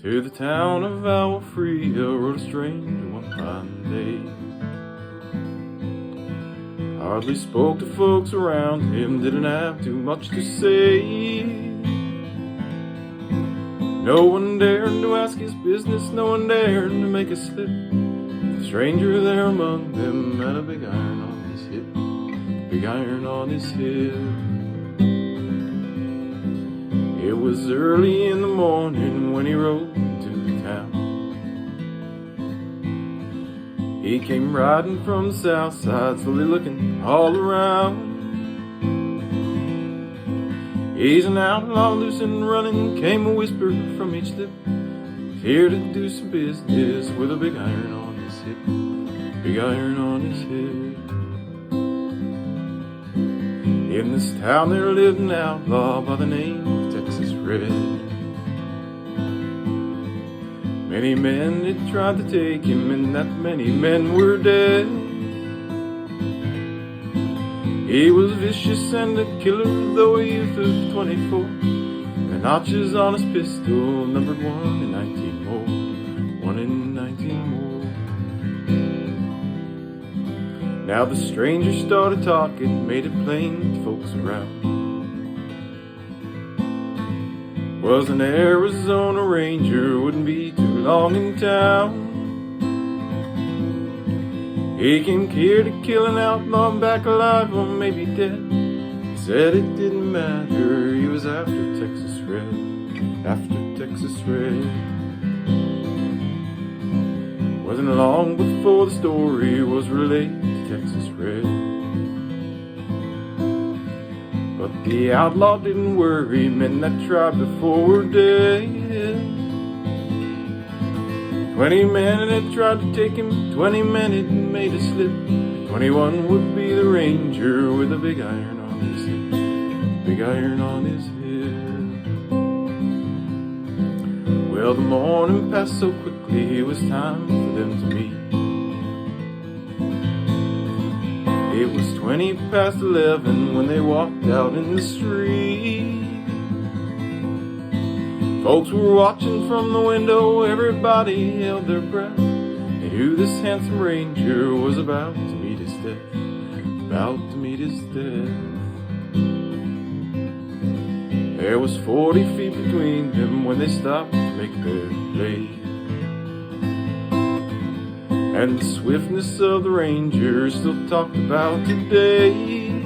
To the town of Alfreda rode a stranger one fine day. Hardly spoke to folks around him, didn't have too much to say. No one dared to ask his business, no one dared to make a slip. The stranger there among them had a big iron on his hip, big iron on his hip. It was early in the morning when he rode into the town. He came riding from the south side, slowly looking all around. He's an outlaw, loose and running, came a whisper from each lip. He's here to do some business with a big iron on his hip, big iron on his hip. In this town there lived an outlaw by the name of Texas Red. Many men had tried to take him, and that many men were dead. He was vicious and a killer, though a youth of 24. The notches on his pistol numbered 1 in 19 more, 1 in 19 more. Now the stranger started talking, made it plain to folks around. Was an Arizona Ranger, wouldn't be too long in town. He came here to kill an outlaw, back alive or maybe dead. He said it didn't matter, he was after Texas Red, after Texas Red. Wasn't long before the story was relayed to Texas Red. But the outlaw didn't worry, men that tried before were dead. 20 men had tried to take him, 20 men had made a slip. 21 would be the ranger with a big iron on his hip, big iron on his hip. Well, the morning passed so quickly, it was time for them to meet. It was 20 past 11 when they walked out in the street. Folks were watching from the window, everybody held their breath. They knew this handsome ranger was about to meet his death, about to meet his death. There was 40 feet between them when they stopped to make their play. And the swiftness of the ranger still talked about today.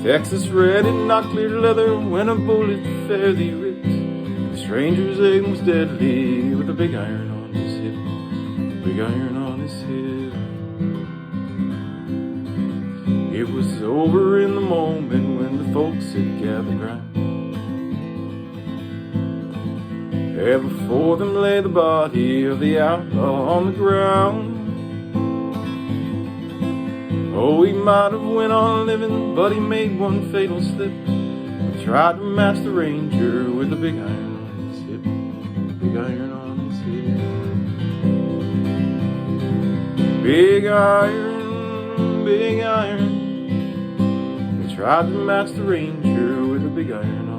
Texas Red had not cleared leather when a bullet fairly ripped. The stranger's aim was deadly with a big iron on his hip, big iron on his hip. It was over in the moment when the folks had gathered round. There before them lay the body of the outlaw on the ground. Oh, he might have went on living, but he made one fatal slip and tried to match the ranger with a big iron on his hip, big iron on his hip. Big iron, big iron. He tried to match the ranger with a big iron